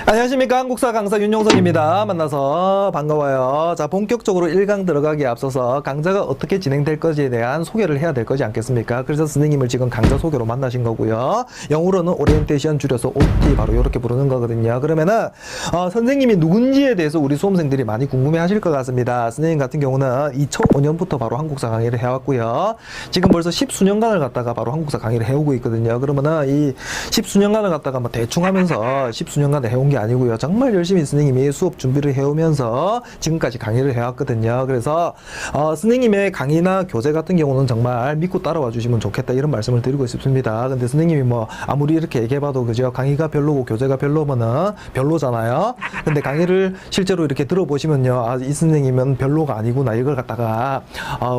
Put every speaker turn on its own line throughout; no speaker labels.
안녕하십니까. 한국사 강사 윤용석입니다. 만나서 반가워요. 자, 본격적으로 1강 들어가기에 앞서서 강좌가 어떻게 진행될 것에 대한 소개를 해야 될 거지 않겠습니까? 그래서 선생님을 지금 강좌 소개로 만나신 거고요. 영어로는 오리엔테이션 줄여서 OT 바로 이렇게 부르는 거거든요. 그러면은 선생님이 누군지에 대해서 우리 수험생들이 많이 궁금해 하실 것 같습니다. 선생님 같은 경우는 2005년부터 바로 한국사 강의를 해왔고요. 지금 벌써 10수년간을 갖다가 바로 한국사 강의를 해오고 있거든요. 그러면은 이 10수년간을 갖다가 뭐 대충 하면서 10수년간을 해온 게 아니고요. 정말 열심히 선생님이 수업 준비를 해오면서 지금까지 강의를 해왔거든요. 그래서 선생님의 강의나 교재 같은 경우는 정말 믿고 따라와 주시면 좋겠다 이런 말씀을 드리고 싶습니다. 근데 선생님이 뭐 아무리 이렇게 얘기해봐도 그죠? 강의가 별로고 교재가 별로면은 별로잖아요. 근데 강의를 실제로 이렇게 들어보시면요, 아, 이 선생님은 별로가 아니구나 이걸 갖다가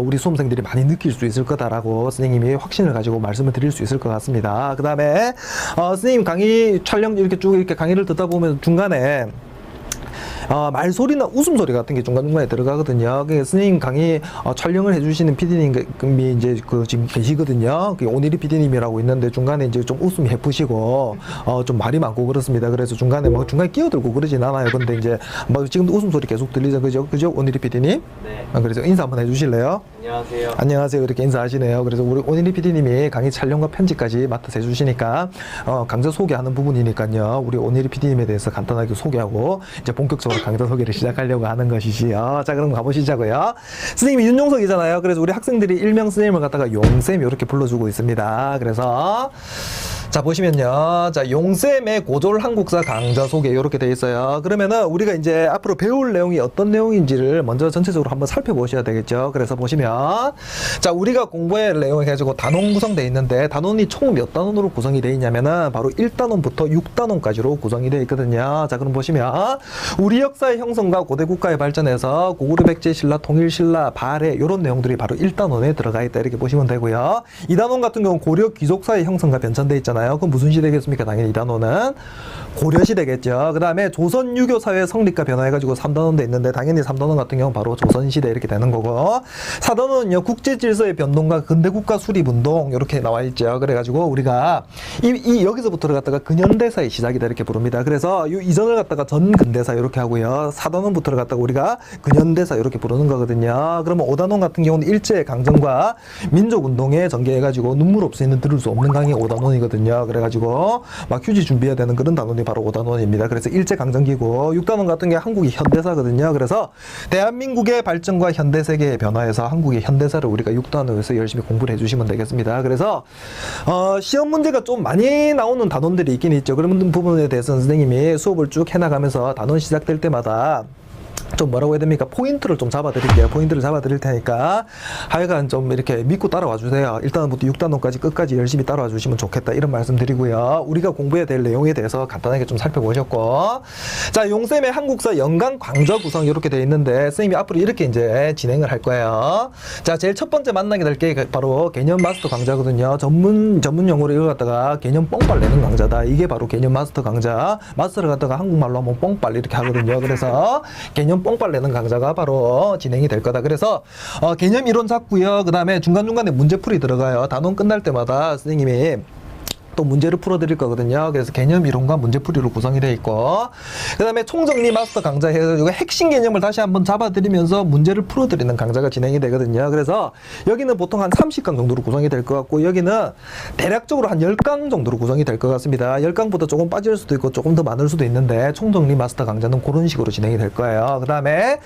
우리 수험생들이 많이 느낄 수 있을 거다라고 선생님이 확신을 가지고 말씀을 드릴 수 있을 것 같습니다. 그 다음에 선생님 강의 촬영 이렇게 쭉 이렇게 강의를 듣다 보면 중간에 말소리나 웃음소리 같은 게 중간중간에 들어가거든요. 그 선생님 강의 촬영을 해주시는 PD님이 이제 지금 계시거든요. 오니리 PD님이라고 있는데 중간에 이제 좀 웃음이 해프시고 좀 말이 많고 그렇습니다. 그래서 중간에 뭐 중간에 끼어들고 그러진 않아요. 근데 이제 뭐 지금도 웃음소리 계속 들리죠. 그죠? 오니리 PD님?
네.
그래서 인사 한번 해주실래요?
안녕하세요.
안녕하세요. 이렇게 인사하시네요. 그래서 우리 오니리 PD님이 강의 촬영과 편집까지 맡아서 해주시니까 강좌 소개하는 부분이니까요. 우리 오니리 PD님에 대해서 간단하게 소개하고 이제 본격적으로 강좌 소개를 시작하려고 하는 것이지요. 자, 그럼 가보시자고요. 선생님이 윤용석이잖아요. 그래서 우리 학생들이 일명 선생님을 갖다가 용쌤 이렇게 불러주고 있습니다. 그래서 자, 보시면요. 자, 용쌤의 고졸 한국사 강좌 소개 이렇게 돼 있어요. 그러면은 우리가 이제 앞으로 배울 내용이 어떤 내용인지를 먼저 전체적으로 한번 살펴보셔야 되겠죠. 그래서 보시면 자, 우리가 공부할 내용 해가지고 단원 구성되어 있는데 단원이 총 몇 단원으로 구성이 되어 있냐면은 바로 1단원부터 6단원까지로 구성이 되어 있거든요. 자, 그럼 보시면 우리 역사의 형성과 고대 국가의 발전에서 고구려 백제 신라 통일 신라 발해 이런 내용들이 바로 1단원에 들어가 있다 이렇게 보시면 되고요. 2단원 같은 경우는 고려 귀족사의 형성과 변천돼 있잖아요. 그럼 무슨 시대겠습니까? 당연히 2단원은 고려시대겠죠. 그 다음에 조선 유교사회 성립과 변화해가지고 3단원도 있는데 당연히 3단원 같은 경우는 바로 조선시대 이렇게 되는 거고 4단원은요 국제질서의 변동과 근대국가 수립운동 이렇게 나와 있죠. 그래가지고 우리가 여기서부터를 갖다가 근현대사의 시작이다 이렇게 부릅니다. 그래서 이 이전을 갖다가 전근대사 이렇게 하고요. 4단원부터를 갖다가 우리가 근현대사 이렇게 부르는 거거든요. 그러면 5단원 같은 경우는 일제 강점과 민족운동에 전개해가지고 눈물 없이는 들을 수 없는 강의 5단원이거든요. 그래가지고 막 휴지 준비해야 되는 그런 단원이 바로 5단원입니다. 그래서 일제강점기고 6단원 같은 게 한국이 현대사거든요. 그래서 대한민국의 발전과 현대세계의 변화에서 한국의 현대사를 우리가 6단원에서 열심히 공부를 해주시면 되겠습니다. 그래서 시험 문제가 좀 많이 나오는 단원들이 있긴 있죠. 그런 부분에 대해서는 선생님이 수업을 쭉 해나가면서 단원 시작될 때마다 좀 뭐라고 해야 됩니까? 포인트를 좀 잡아드릴게요. 포인트를 잡아드릴 테니까 하여간 좀 이렇게 믿고 따라와 주세요. 1단원부터 6단원까지 끝까지 열심히 따라와 주시면 좋겠다 이런 말씀 드리고요. 우리가 공부해야 될 내용에 대해서 간단하게 좀 살펴보셨고 자, 용쌤의 한국사 연강 강좌 구성 이렇게 되어 있는데 선생님이 앞으로 이렇게 이제 진행을 할 거예요. 자, 제일 첫 번째 만나게 될 게 바로 개념 마스터 강좌거든요. 전문 용어로 이걸 갖다가 개념 뻥빨 내는 강좌다. 이게 바로 개념 마스터 강좌. 마스터를 갖다가 한국말로 하면 뻥빨 이렇게 하거든요. 그래서 개념 뻥빨 내는 강좌가 바로 진행이 될 거다. 그래서 개념 이론 잡고요. 그 다음에 중간중간에 문제풀이 들어가요. 단원 끝날 때마다 선생님이 또 문제를 풀어드릴 거거든요. 그래서 개념 이론과 문제풀이로 구성이 되어 있고 그 다음에 총정리 마스터 강좌 해가지고 핵심 개념을 다시 한번 잡아드리면서 문제를 풀어드리는 강좌가 진행이 되거든요. 그래서 여기는 보통 한 30강 정도로 구성이 될 것 같고 여기는 대략적으로 한 10강 정도로 구성이 될 것 같습니다. 10강보다 조금 빠질 수도 있고 조금 더 많을 수도 있는데 총정리 마스터 강좌는 그런 식으로 진행이 될 거예요. 그 다음에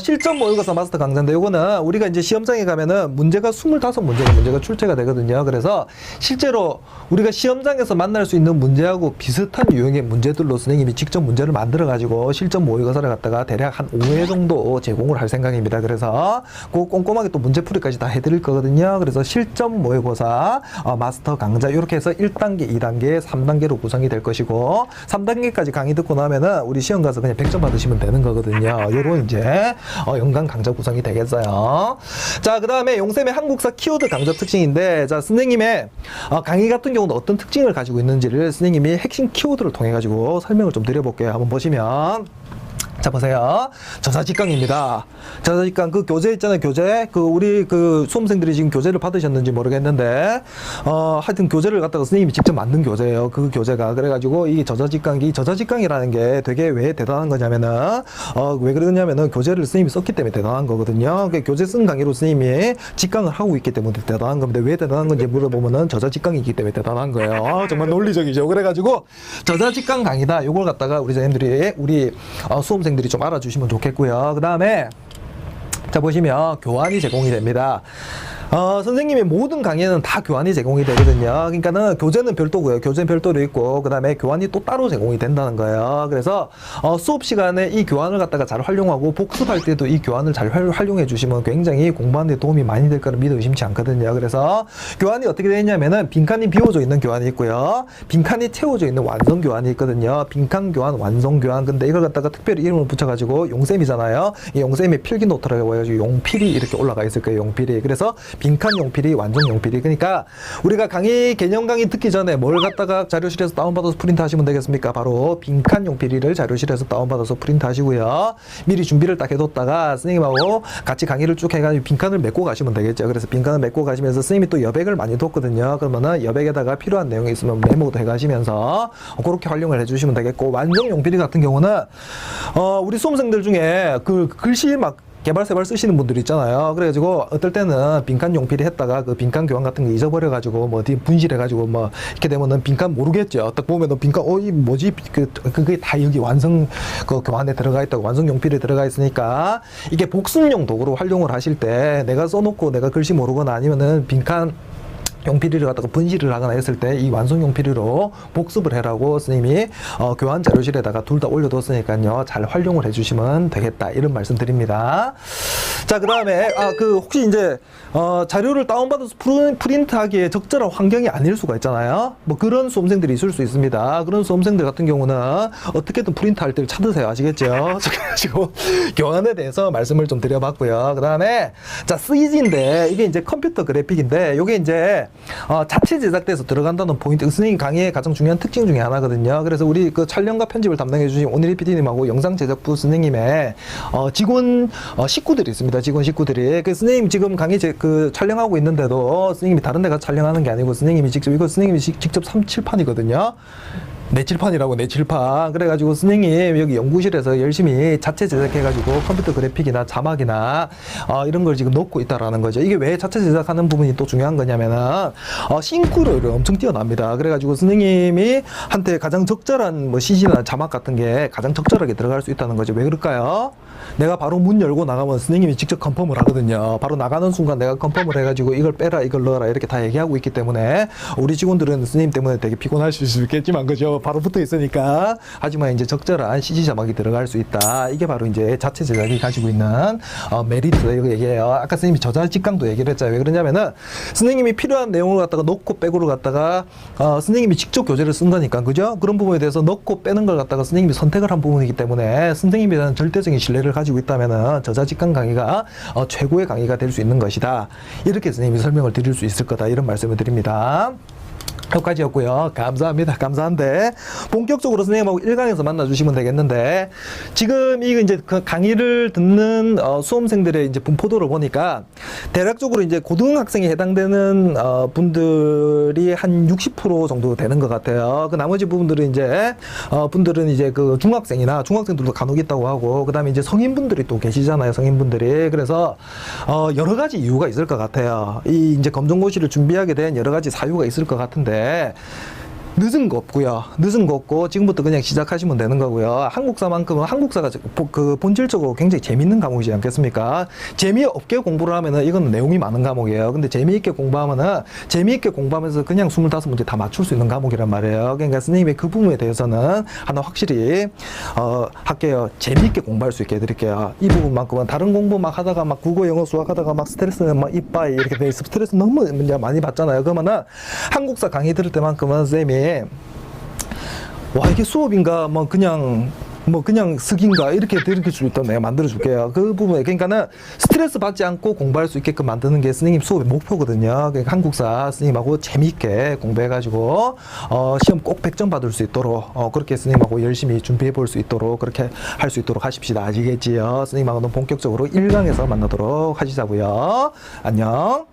실전 모의고사 마스터 강좌인데 요거는 우리가 이제 시험장에 가면은 문제가 25문제가 출제가 되거든요. 그래서 실제로 우리가 시험장에서 만날 수 있는 문제하고 비슷한 유형의 문제들로 선생님이 직접 문제를 만들어가지고 실전 모의고사를 갖다가 대략 한 5회 정도 제공을 할 생각입니다. 그래서 그 꼼꼼하게 또 문제풀이까지 다 해드릴 거거든요. 그래서 실전 모의고사 마스터 강좌 이렇게 해서 1단계, 2단계, 3단계로 구성이 될 것이고 3단계까지 강의 듣고 나면은 우리 시험 가서 그냥 100점 받으시면 되는 거거든요. 요런 이제 연강 강좌 구성이 되겠어요. 자, 그 다음에 용쌤의 한국사 키워드 강좌 특징인데 자, 선생님의 강의 같은 경우는 어떤 특징을 가지고 있는지를 선생님이 핵심 키워드를 통해 가지고 설명을 좀 드려볼게요. 한번 보시면 자, 보세요. 저사직강입니다. 저사직강 그 교재 있잖아요. 교재. 그 우리 그 수험생들이 지금 교재를 받으셨는지 모르겠는데, 하여튼 교재를 갖다가 선생님이 직접 만든 교재예요. 그 교재가. 그래가지고 이 저사직강이라는 게 되게 왜 대단한 거냐면은, 왜 그러냐면은 교재를 선생님이 썼기 때문에 대단한 거거든요. 그 교재 쓴 강의로 선생님이 직강을 하고 있기 때문에 대단한 겁니다. 왜 대단한 건지 물어보면은 저자직강이기 때문에 대단한 거예요. 정말 논리적이죠. 그래가지고 저자직강 강의다. 요걸 갖다가 우리 선생님들이, 우리 수험생들이 좀 알아주시면 좋겠고요. 그 다음에 자, 보시면 교환이 제공이 됩니다. 선생님의 모든 강의는 다 교환이 제공이 되거든요. 그러니까는 교재는 별도고요. 교재는 별도로 있고, 그 다음에 교환이 또 따로 제공이 된다는 거예요. 그래서 수업 시간에 이 교환을 갖다가 잘 활용하고 복습할 때도 이 교환을 잘 활용해 주시면 굉장히 공부하는 데 도움이 많이 될 거는 믿어 의심치 않거든요. 그래서 교환이 어떻게 되냐면은 빈칸이 비워져 있는 교환이 있고요. 빈칸이 채워져 있는 완성 교환이 있거든요. 빈칸 교환, 완성 교환. 근데 이걸 갖다가 특별히 이름을 붙여가지고 용쌤이잖아요. 이 용쌤의 필기 노트라고 해가지고 용필이 이렇게 올라가 있을 거예요. 용필이. 그래서 빈칸 용필이, 완전 용필이. 그러니까 우리가 개념 강의 듣기 전에 뭘 갖다가 자료실에서 다운받아서 프린트 하시면 되겠습니까? 바로 빈칸 용필이를 자료실에서 다운받아서 프린트 하시고요. 미리 준비를 딱 해뒀다가 선생님하고 같이 강의를 쭉 해가지고 빈칸을 메고 가시면 되겠죠. 그래서 빈칸을 메고 가시면서 선생님이 또 여백을 많이 뒀거든요. 그러면은 여백에다가 필요한 내용이 있으면 메모도 해가시면서 그렇게 활용을 해주시면 되겠고, 완전 용필이 같은 경우는 우리 수험생들 중에 그 글씨 막 개발세발 쓰시는 분들 있잖아요. 그래가지고 어떨 때는 빈칸 용필이 했다가 그 빈칸 교환 같은 거 잊어버려가지고 뭐 어디 분실해가지고 뭐 이렇게 되면은 빈칸 모르겠죠. 딱 보면은 빈칸 이 뭐지 그게 다 여기 완성 그 교환에 들어가 있다고, 완성 용필에 들어가 있으니까 이게 복습용 도구로 활용을 하실 때 내가 써놓고 내가 글씨 모르거나 아니면은 빈칸 용필이를 갖다가 분실을 하거나 했을 때 이 완성 용필이로 복습을 해라고 선생님이 교환 자료실에다가 둘 다 올려뒀으니까요. 잘 활용을 해주시면 되겠다. 이런 말씀 드립니다. 자, 그 다음에 혹시 이제 자료를 다운받아서 프린트하기에 적절한 환경이 아닐 수가 있잖아요. 뭐 그런 수험생들이 있을 수 있습니다. 그런 수험생들 같은 경우는 어떻게든 프린트할 때를 찾으세요. 아시겠죠? 그래가지고 교환에 대해서 말씀을 좀 드려봤고요. 그 다음에 자, CG인데 이게 이제 컴퓨터 그래픽인데 이게 이제 자체 제작돼서 들어간다는 포인트, 선생님 강의의 가장 중요한 특징 중에 하나거든요. 그래서 우리 그 촬영과 편집을 담당해 주신 오늘이 PD님하고 영상 제작부 선생님의 직원 식구들이 있습니다. 직원 식구들이. 그 선생님 지금 강의 그 촬영하고 있는데도 선생님이 다른 데 가서 촬영하는 게 아니고 선생님이 직접 3칠판이거든요. 내 칠판이라고, 내 칠판. 그래가지고 선생님 여기 연구실에서 열심히 자체 제작해가지고 컴퓨터 그래픽이나 자막이나 이런 걸 지금 넣고 있다라는 거죠. 이게 왜 자체 제작하는 부분이 또 중요한 거냐면은 싱크로율이 엄청 뛰어납니다. 그래가지고 선생님이 한테 가장 적절한 뭐 CG나 자막 같은 게 가장 적절하게 들어갈 수 있다는 거죠. 왜 그럴까요? 내가 바로 문 열고 나가면 선생님이 직접 컨펌을 하거든요. 바로 나가는 순간 내가 컨펌을 해가지고 이걸 빼라, 이걸 넣어라 이렇게 다 얘기하고 있기 때문에 우리 직원들은 선생님 때문에 되게 피곤하실 수 있겠지만, 그죠? 바로 붙어 있으니까. 하지만 이제 적절한 CG 자막이 들어갈 수 있다. 이게 바로 이제 자체 제작이 가지고 있는 메리트, 이거 얘기해요. 아까 선생님이 저자 직강도 얘기를 했잖아요. 왜 그러냐면은 선생님이 필요한 내용을 갖다가 넣고 빼고를 갖다가 선생님이 직접 교재를 쓴 거니까, 그죠? 그런 부분에 대해서 넣고 빼는 걸 갖다가 선생님이 선택을 한 부분이기 때문에 선생님에 대한 절대적인 신뢰를 가지고 있다면은 저자 직강 강의가 최고의 강의가 될 수 있는 것이다. 이렇게 선생님이 설명을 드릴 수 있을 거다. 이런 말씀을 드립니다. 여기까지였고요. 감사합니다. 감사한데 본격적으로 선생님하고 1강에서 만나주시면 되겠는데, 지금 이거 이제 그 강의를 듣는 수험생들의 이제 분포도를 보니까 대략적으로 이제 고등학생에 해당되는 분들이 한 60% 정도 되는 것 같아요. 그 나머지 부분들은 이제 분들은 이제 그 중학생들도 간혹 있다고 하고, 그다음에 이제 성인분들이 또 계시잖아요. 성인분들이. 그래서 여러 가지 이유가 있을 것 같아요. 이 이제 검정고시를 준비하게 된 여러 가지 사유가 있을 것 같은데, 늦은 거 없고요. 늦은 거 없고 지금부터 그냥 시작하시면 되는 거고요. 한국사만큼은 한국사가 그 본질적으로 굉장히 재밌는 과목이지 않겠습니까? 재미없게 공부를 하면은 이건 내용이 많은 과목이에요. 근데 재미있게 공부하면서 그냥 25문제 다 맞출 수 있는 과목이란 말이에요. 그러니까 선생님이 그 부분에 대해서는 하나 확실히 할게요. 재미있게 공부할 수 있게 해드릴게요. 이 부분만큼은 다른 공부 막 하다가 막 국어, 영어, 수학 하다가 막 스트레스 막 이빠이 이렇게 돼 있어. 스트레스 너무 많이 받잖아요. 그러면은 한국사 강의 들을 때만큼은 선생님이 와, 이게 수업인가, 뭐 그냥 뭐 그냥 스긴가 이렇게 들릴 수 있도록 내가 만들어 줄게요. 그 부분에 그러니까는 스트레스 받지 않고 공부할 수 있게끔 만드는 게 스님 수업의 목표거든요. 그러니까 한국사 스님하고 재미있게 공부해가지고 시험 꼭 100점 받을 수 있도록 그렇게 스님하고 열심히 준비해 볼 수 있도록 그렇게 할 수 있도록 하십시다. 아시겠지요? 스님하고는 본격적으로 1강에서 만나도록 하시자고요. 안녕.